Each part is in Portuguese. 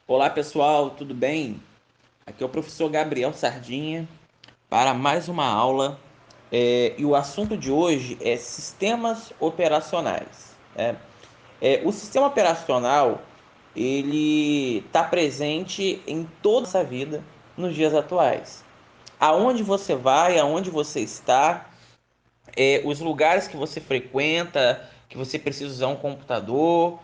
Olá pessoal, tudo bem? Aqui é o professor Gabriel Sardinha para mais uma aula. E o assunto de hoje é sistemas operacionais. O sistema operacional ele está presente em toda essa vida nos dias atuais. Aonde você vai, aonde você está, os lugares que você frequenta, que você precisa usar um computador,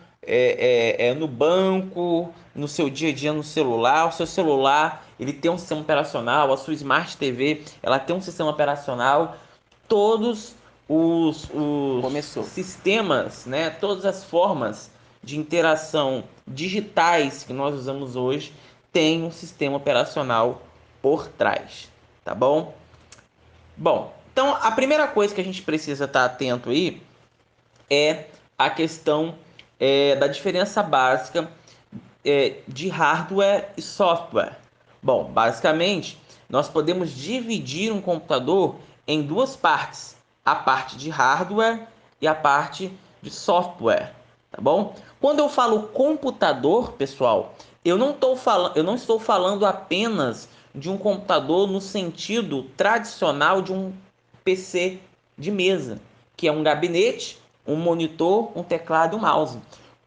no banco, no seu dia a dia no celular. O seu celular ele tem um sistema operacional, a sua Smart TV ela tem um sistema operacional. Todos os sistemas, né, todas as formas de interação digitais que nós usamos hoje têm um sistema operacional por trás, tá bom? Bom, então a primeira coisa que a gente precisa estar atento aí é a questão da diferença básica de hardware e software. Bom, basicamente, nós podemos dividir um computador em duas partes: a parte de hardware e a parte de software, tá bom? Quando eu falo computador, pessoal, eu não estou falando apenas de um computador no sentido tradicional de um PC de mesa, que é um gabinete, um monitor, um teclado e um mouse.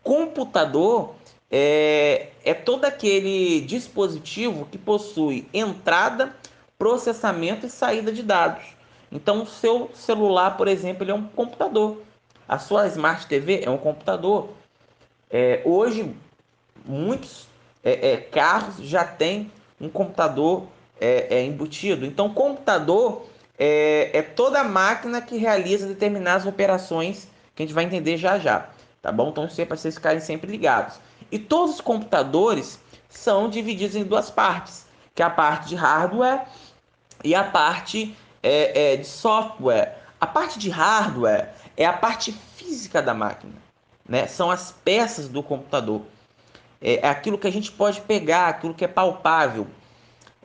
Computador é todo aquele dispositivo que possui entrada, processamento e saída de dados. Então, o seu celular, por exemplo, ele é um computador. A sua Smart TV é um computador. Hoje, muitos carros já têm um computador embutido. Então, computador é toda máquina que realiza determinadas operações que a gente vai entender já já, tá bom? Então, isso é para vocês ficarem sempre ligados. E todos os computadores são divididos em duas partes, que é a parte de hardware e a parte de software. A parte de hardware é a parte física da máquina, né? São as peças do computador. É aquilo que a gente pode pegar, aquilo que é palpável.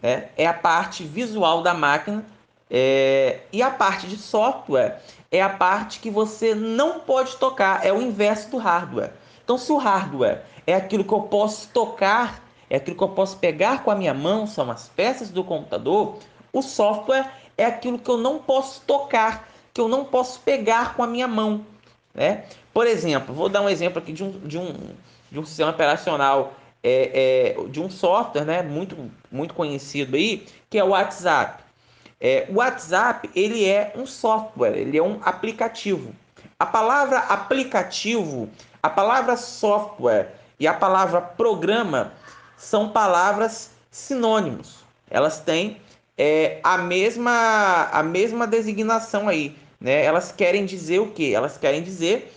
É a parte visual da máquina. E a parte de software é a parte que você não pode tocar. É o inverso do hardware. Então, se o hardware é aquilo que eu posso tocar, é aquilo que eu posso pegar com a minha mão, são as peças do computador, o software é aquilo que eu não posso tocar, que eu não posso pegar com a minha mão, né? Por exemplo, vou dar um exemplo aqui de um sistema operacional, de um software, né, muito conhecido aí, que é o WhatsApp. O WhatsApp ele é um software, ele é um aplicativo. A palavra aplicativo, a palavra software e a palavra programa são palavras sinônimos. Elas têm a mesma designação aí, né? Elas querem dizer o quê? Elas querem dizer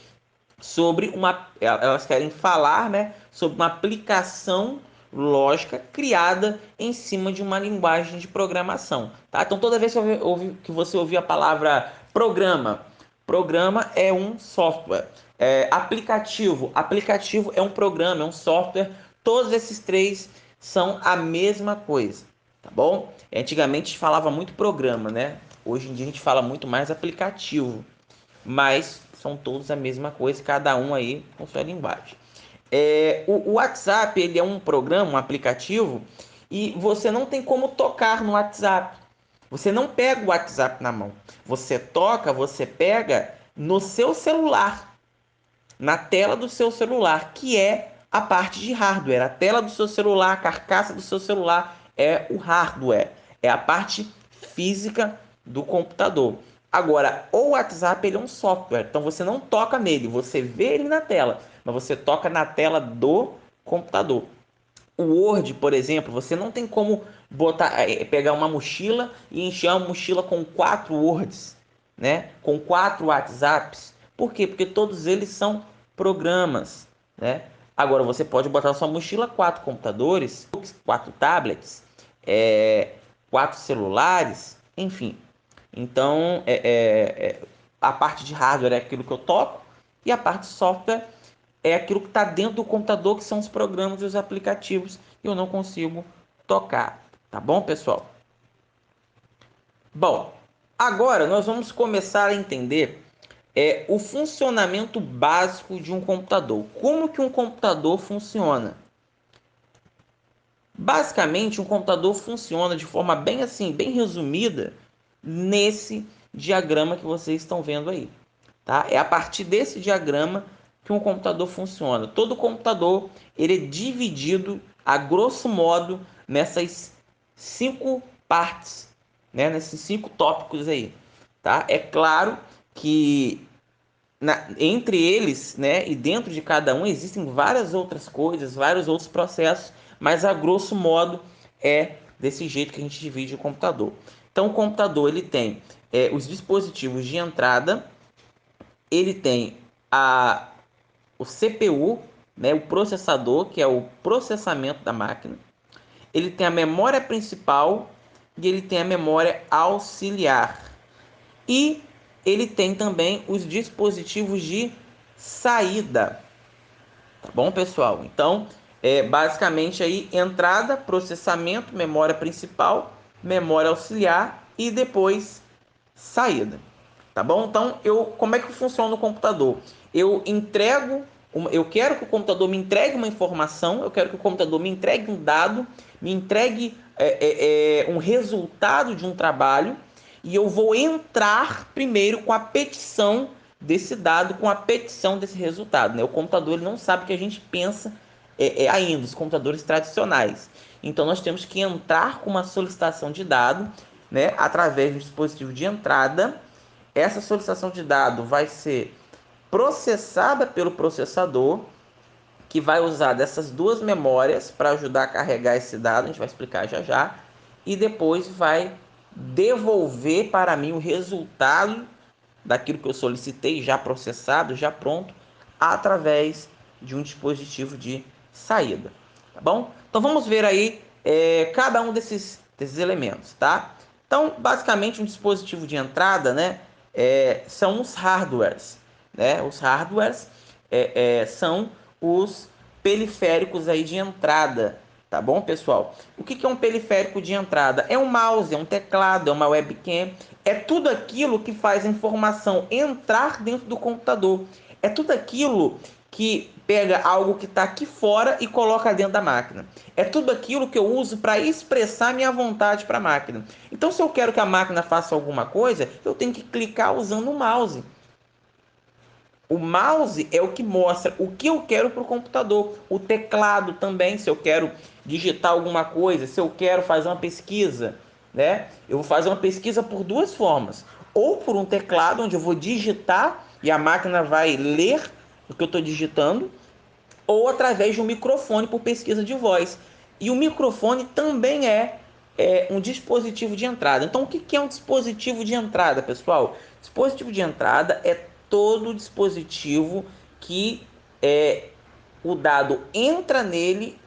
elas querem falar, né, sobre uma aplicação lógica criada em cima de uma linguagem de programação, tá? Então toda vez que você ouvir a palavra programa é um software. Aplicativo é um programa, é um software. Todos esses três são a mesma coisa, tá bom? Antigamente falava muito programa, né? Hoje em dia a gente fala muito mais aplicativo, mas são todos a mesma coisa, cada um aí com sua linguagem. O WhatsApp ele é um programa, um aplicativo, e você não tem como tocar no WhatsApp. Você não pega o WhatsApp na mão. Você toca, você pega no seu celular, na tela do seu celular, que é a parte de hardware. A tela do seu celular, a carcaça do seu celular é o hardware, é a parte física do computador. Agora, o WhatsApp ele é um software, então você não toca nele, você vê ele na tela, mas você toca na tela do computador. O Word, por exemplo, você não tem como pegar uma mochila e encher a mochila com 4 Words, né? Com 4 WhatsApps. Por quê? Porque todos eles são programas, né? Agora você pode botar na sua mochila 4 computadores, 4 tablets, 4 celulares, enfim. Então, a parte de hardware é aquilo que eu toco e a parte de software é aquilo que está dentro do computador, que são os programas e os aplicativos, e eu não consigo tocar. Tá bom, pessoal? Bom, agora nós vamos começar a entender o funcionamento básico de um computador. Como que um computador funciona? Basicamente, um computador funciona de forma bem assim, bem resumida, nesse diagrama que vocês estão vendo aí, tá? É a partir desse diagrama que um computador funciona. Todo computador ele é dividido a grosso modo nessas 5 partes, né? Nesses 5 tópicos aí, tá? É claro que entre eles, né, e dentro de cada um existem várias outras coisas, vários outros processos, mas a grosso modo é desse jeito que a gente divide o computador. Então, o computador ele tem os dispositivos de entrada, ele tem o CPU, né, o processador, que é o processamento da máquina, ele tem a memória principal e ele tem a memória auxiliar. E ele tem também os dispositivos de saída. Tá bom, pessoal? Então, basicamente aí entrada, processamento, memória principal, memória auxiliar e depois saída. Tá bom? Então, como é que funciona o computador? Eu quero que o computador me entregue uma informação, eu quero que o computador me entregue um dado, me entregue um resultado de um trabalho, e eu vou entrar primeiro com a petição desse dado, com a petição desse resultado. Né? O computador ele não sabe o que a gente pensa ainda, os computadores tradicionais. Então, nós temos que entrar com uma solicitação de dado, né, através do dispositivo de entrada. Essa solicitação de dado vai ser processada pelo processador, que vai usar dessas duas memórias para ajudar a carregar esse dado, a gente vai explicar já já, e depois vai devolver para mim o resultado daquilo que eu solicitei, já processado, já pronto, através de um dispositivo de saída, tá bom? Então vamos ver aí cada um desses elementos, tá? Então, basicamente, um dispositivo de entrada, né, são os hardwares, né? Os hardwares são os periféricos aí de entrada, tá bom, pessoal? O que é um periférico de entrada? É um mouse, é um teclado, é uma webcam, é tudo aquilo que faz a informação entrar dentro do computador. É tudo aquilo que pega algo que está aqui fora e coloca dentro da máquina. É tudo aquilo que eu uso para expressar minha vontade para a máquina. Então, se eu quero que a máquina faça alguma coisa, eu tenho que clicar usando o mouse. O mouse é o que mostra o que eu quero para o computador. O teclado também, se eu quero digitar alguma coisa, se eu quero fazer uma pesquisa, né? Eu vou fazer uma pesquisa por duas formas. Ou por um teclado, onde eu vou digitar e a máquina vai ler o que eu estou digitando, ou através de um microfone por pesquisa de voz. E o microfone também é um dispositivo de entrada. Então, o que é um dispositivo de entrada, pessoal? Dispositivo de entrada é todo dispositivo que o dado entra nele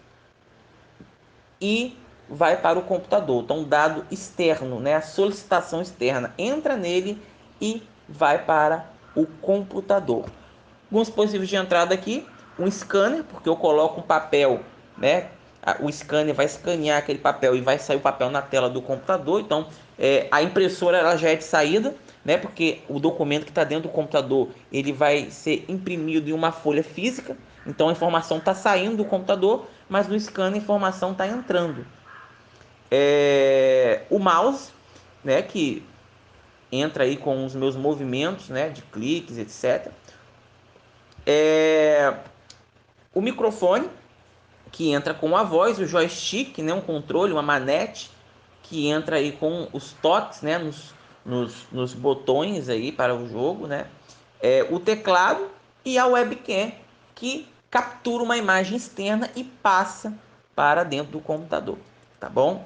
e vai para o computador. Então, dado externo, né? A solicitação externa entra nele e vai para o computador. Alguns dispositivos de entrada aqui, um scanner, porque eu coloco um papel, né? O scanner vai escanear aquele papel e vai sair o papel na tela do computador. Então, a impressora ela já é de saída, né? Porque o documento que está dentro do computador ele vai ser imprimido em uma folha física. Então, a informação está saindo do computador, mas no scanner a informação está entrando. O mouse, né? Que entra aí com os meus movimentos, né? De cliques, etc. O microfone, que entra com a voz, o joystick, né, um controle, uma manete, que entra aí com os toques, né, nos botões aí para o jogo, né, o teclado e a webcam, que captura uma imagem externa e passa para dentro do computador, tá bom?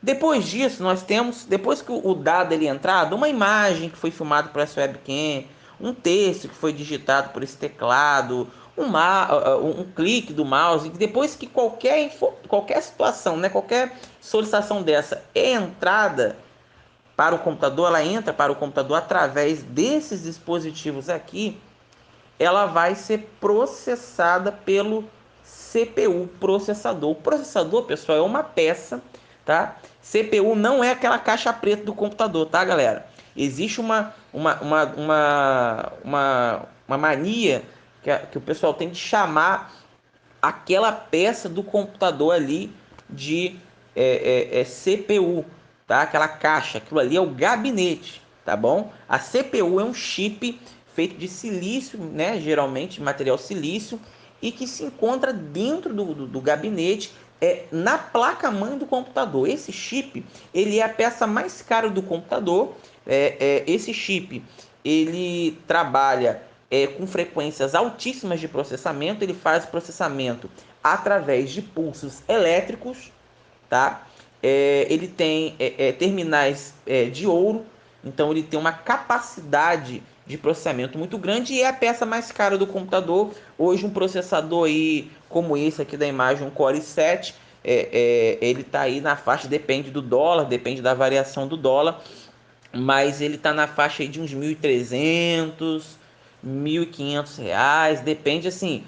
Depois disso, nós temos, depois que o dado ele entrado, uma imagem que foi filmada por essa webcam, um texto que foi digitado por esse teclado, um clique do mouse, depois que qualquer situação, né, qualquer solicitação dessa é entrada para o computador, ela entra para o computador através desses dispositivos aqui, ela vai ser processada pelo CPU, processador. O processador, pessoal, é uma peça, tá? CPU não é aquela caixa preta do computador, tá, galera? Existe uma mania que o pessoal tem de chamar aquela peça do computador ali de CPU, tá? Aquela caixa, aquilo ali é o gabinete, tá bom? A CPU é um chip feito de silício, né? Geralmente material silício, e que se encontra dentro do gabinete, na placa-mãe do computador. Esse chip, ele é a peça mais cara do computador. Esse chip, ele trabalha com frequências altíssimas de processamento. Ele faz processamento através de pulsos elétricos, tá? Ele tem terminais de ouro, então ele tem uma capacidade de processamento muito grande e é a peça mais cara do computador. Hoje um processador aí como esse aqui da imagem, um Core i7, ele está aí na faixa, depende do dólar, depende da variação do dólar, mas ele está na faixa aí de uns 1.300, R$ 1.500, depende assim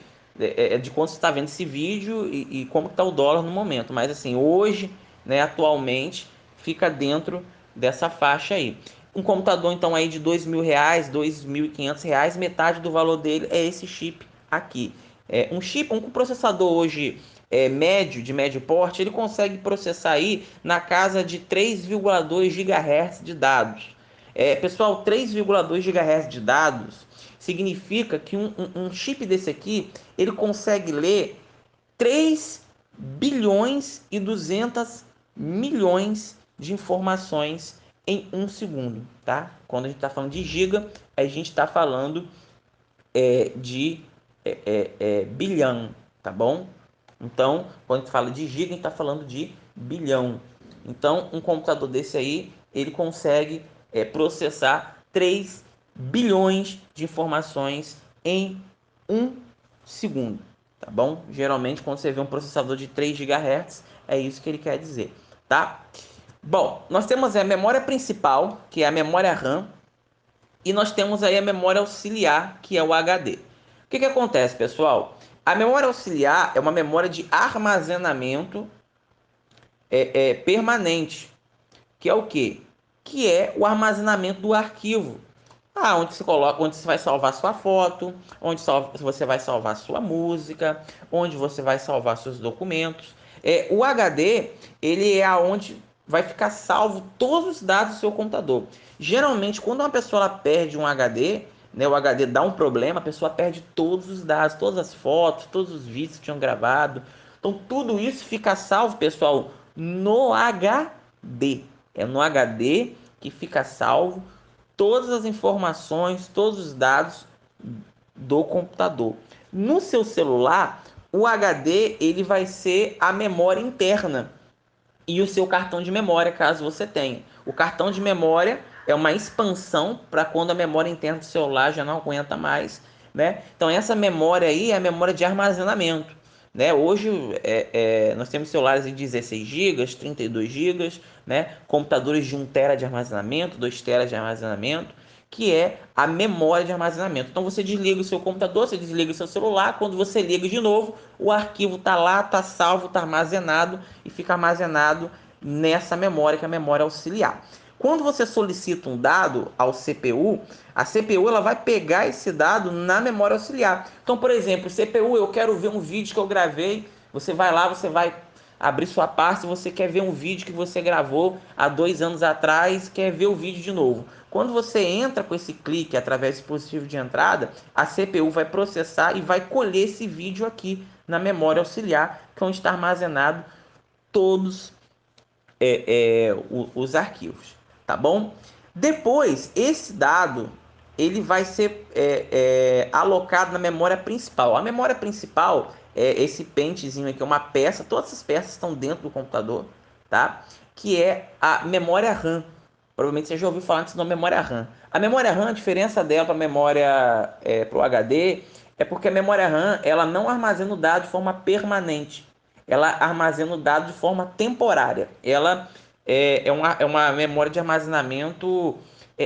de quanto você está vendo esse vídeo e como está o dólar no momento. Mas assim, hoje, né, atualmente, fica dentro dessa faixa aí. Um computador então aí de R$ 2.000, R$ 2.500, metade do valor dele é esse chip aqui. Um processador hoje médio, de médio porte, ele consegue processar aí na casa de 3,2 GHz de dados. Pessoal, 3,2 GHz de dados significa que um chip desse aqui, ele consegue ler 3 bilhões e 200 milhões de informações em um segundo, tá? Quando a gente está falando de giga, a gente está falando de bilhão, tá bom? Então, quando a gente fala de giga, a gente está falando de bilhão. Então, um computador desse aí, ele consegue processar 3 bilhões de informações em um segundo, tá bom? Geralmente, quando você vê um processador de 3 GHz, é isso que ele quer dizer, tá? Bom, nós temos a memória principal, que é a memória RAM, e nós temos aí a memória auxiliar, que é o HD. O que acontece, pessoal? A memória auxiliar é uma memória de armazenamento permanente, que é o quê? Que é o armazenamento do arquivo. Onde você coloca, onde você vai salvar sua foto, onde você vai salvar sua música, onde você vai salvar seus documentos. O HD, ele é aonde vai ficar salvo todos os dados do seu computador. Geralmente, quando uma pessoa perde um HD, né, o HD dá um problema, a pessoa perde todos os dados, todas as fotos, todos os vídeos que tinham gravado. Então, tudo isso fica salvo, pessoal, no HD. É no HD que fica salvo todas as informações, todos os dados do computador. No seu celular, o HD ele vai ser a memória interna e o seu cartão de memória, caso você tenha. O cartão de memória é uma expansão para quando a memória interna do celular já não aguenta mais, né? Então essa memória aí é a memória de armazenamento, né? Hoje nós temos celulares de 16 GB, 32 GB, né? Computadores de 1 TB de armazenamento, 2 TB de armazenamento, que é a memória de armazenamento. Então você desliga o seu computador, você desliga o seu celular, quando você liga de novo, o arquivo está lá, está salvo, está armazenado e fica armazenado nessa memória, que é a memória auxiliar. Quando você solicita um dado ao CPU, a CPU ela vai pegar esse dado na memória auxiliar. Então, por exemplo, CPU, eu quero ver um vídeo que eu gravei, você vai lá, você vai abrir sua pasta, você quer ver um vídeo que você gravou há 2 anos atrás, quer ver o vídeo de novo. Quando você entra com esse clique através do dispositivo de entrada, a CPU vai processar e vai colher esse vídeo aqui na memória auxiliar, que é onde está armazenado todos os arquivos, tá bom? Depois, esse dado ele vai ser alocado na memória principal. A memória principal é esse pentezinho aqui, é uma peça, todas essas peças estão dentro do computador, tá? Que é a memória RAM. Provavelmente você já ouviu falar desse nome, memória RAM. A memória RAM, a diferença dela para a memória para o HD é porque a memória RAM ela não armazena o dado de forma permanente, ela armazena o dado de forma temporária. Ela é uma memória de armazenamento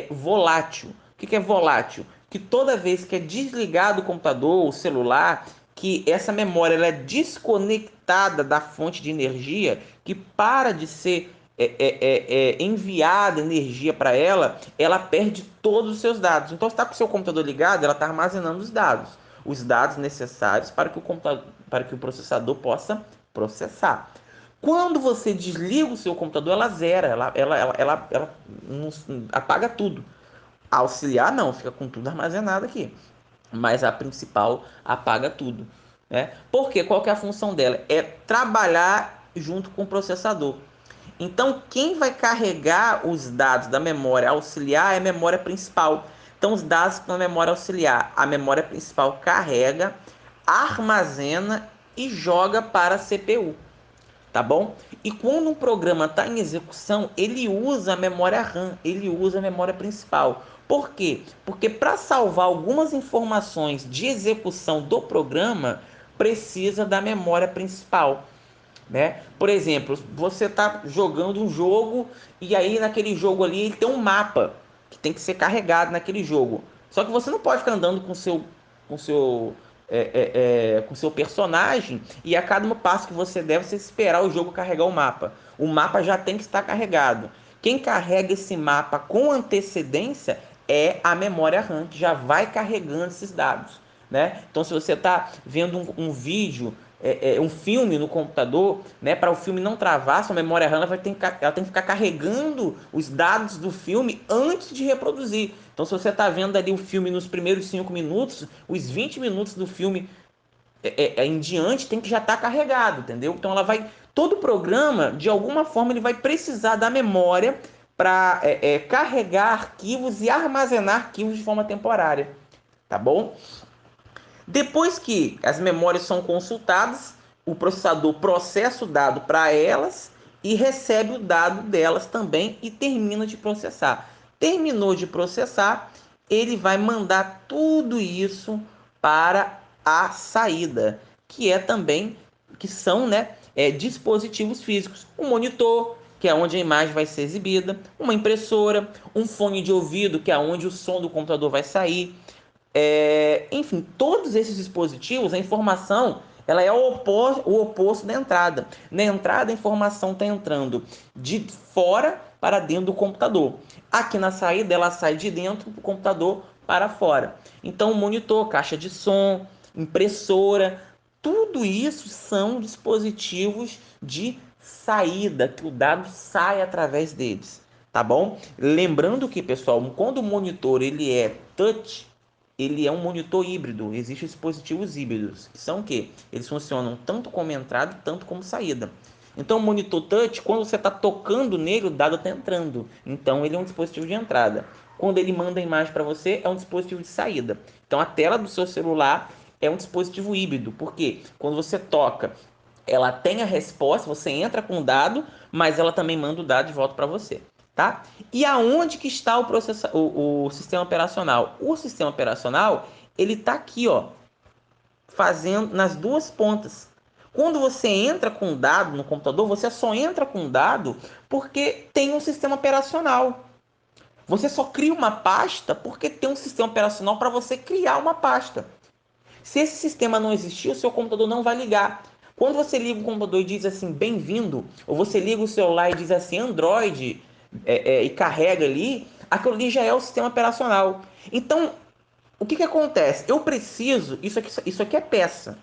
volátil. O que é volátil? Que toda vez que é desligado o computador, o celular, que essa memória ela é desconectada da fonte de energia, que para de ser enviada energia para ela, ela perde todos os seus dados. Então, você está com o seu computador ligado, ela está armazenando os dados necessários para que o processador possa processar. Quando você desliga o seu computador, ela zera, ela não, apaga tudo. A auxiliar não, fica com tudo armazenado aqui. Mas a principal apaga tudo, né? Porque qual que é a função dela? É trabalhar junto com o processador. Então, quem vai carregar os dados da memória auxiliar é a memória principal. Então, os dados na memória auxiliar, a memória principal carrega, armazena e joga para a CPU, tá bom? E quando um programa está em execução, ele usa a memória RAM, ele usa a memória principal. Por quê? Porque para salvar algumas informações de execução do programa, precisa da memória principal, né? Por exemplo, você está jogando um jogo e aí naquele jogo ali ele tem um mapa que tem que ser carregado naquele jogo. Só que você não pode ficar andando com seu com seu personagem e a cada passo que você der você esperar o jogo carregar o mapa. O mapa já tem que estar carregado. Quem carrega esse mapa com antecedência é a memória RAM, que já vai carregando esses dados, né? Então, se você está vendo um vídeo, um filme no computador, né, para o filme não travar, sua memória RAM ela tem que ficar carregando os dados do filme antes de reproduzir. Então, se você está vendo ali o filme nos primeiros 5 minutos, os 20 minutos do filme em diante tem que já estar carregado, entendeu? Então, ela vai. Todo programa, de alguma forma, ele vai precisar da memória para carregar arquivos e armazenar arquivos de forma temporária, tá bom? Depois que as memórias são consultadas, o processador processa o dado para elas e recebe o dado delas também e termina de processar. Terminou de processar, ele vai mandar tudo isso para a saída, que é também que são, né, dispositivos físicos, um monitor, que é onde a imagem vai ser exibida, uma impressora, um fone de ouvido, que é onde o som do computador vai sair, enfim, todos esses dispositivos, a informação ela é o oposto da entrada. Na entrada, a informação está entrando de fora para dentro do computador. Aqui na saída, ela sai de dentro do computador para fora. Então, monitor, caixa de som, impressora, tudo isso são dispositivos de saída, que o dado sai através deles, tá bom? Lembrando que, pessoal, quando o monitor ele é touch, ele é um monitor híbrido. Existem dispositivos híbridos, que são o quê? Eles funcionam tanto como entrada, tanto como saída. Então, o monitor touch, quando você está tocando nele, o dado está entrando. Então, ele é um dispositivo de entrada. Quando ele manda a imagem para você, é um dispositivo de saída. Então, a tela do seu celular é um dispositivo híbrido. Por quê? Quando você toca, ela tem a resposta, você entra com o dado, mas ela também manda o dado de volta para você, tá? E aonde que está o sistema operacional? O sistema operacional, ele está aqui, ó, fazendo nas duas pontas. Quando você entra com um dado no computador, você só entra com um dado porque tem um sistema operacional. Você só cria uma pasta porque tem um sistema operacional para você criar uma pasta. Se esse sistema não existir, o seu computador não vai ligar. Quando você liga o computador e diz assim, bem-vindo, ou você liga o celular e diz assim, Android, e carrega ali, aquilo ali já é o sistema operacional. Então, o que acontece? Eu preciso, isso aqui é peça,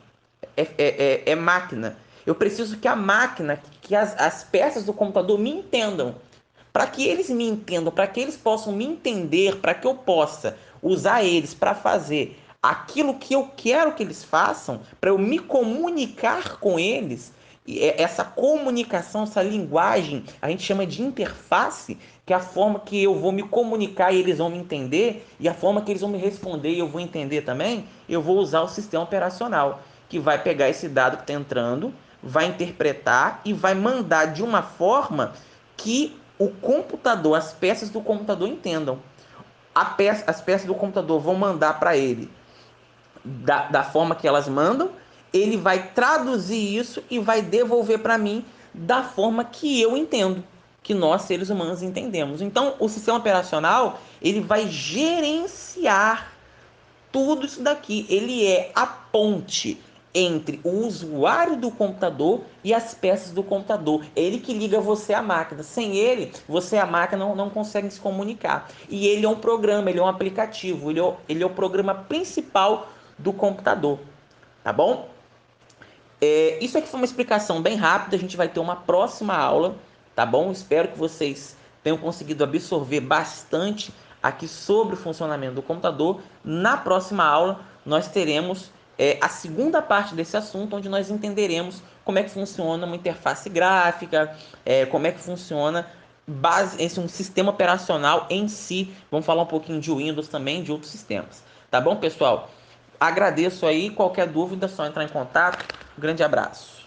é máquina. Eu preciso que a máquina, que as peças do computador me entendam. Para que eles me entendam, para que eles possam me entender, para que eu possa usar eles para fazer aquilo que eu quero que eles façam, para eu me comunicar com eles, e essa comunicação, essa linguagem, a gente chama de interface, que é a forma que eu vou me comunicar e eles vão me entender, e a forma que eles vão me responder e eu vou entender também, eu vou usar o sistema operacional, que vai pegar esse dado que está entrando, vai interpretar e vai mandar de uma forma que o computador, as peças do computador entendam. As peças do computador vão mandar para ele da forma que elas mandam, ele vai traduzir isso e vai devolver para mim da forma que eu entendo, que nós seres humanos entendemos. Então, o sistema operacional ele vai gerenciar tudo isso daqui. Ele é a ponte entre o usuário do computador e as peças do computador. É ele que liga você à máquina. Sem ele, você e a máquina não conseguem se comunicar. E ele é um programa, ele é um aplicativo, ele é o programa principal do computador. Tá bom? Isso aqui foi uma explicação bem rápida, a gente vai ter uma próxima aula, tá bom? Espero que vocês tenham conseguido absorver bastante aqui sobre o funcionamento do computador. Na próxima aula, nós teremos a segunda parte desse assunto, onde nós entenderemos como é que funciona uma interface gráfica, como é que funciona um sistema operacional em si. Vamos falar um pouquinho de Windows também, de outros sistemas. Tá bom, pessoal? Agradeço aí. Qualquer dúvida, é só entrar em contato. Um grande abraço.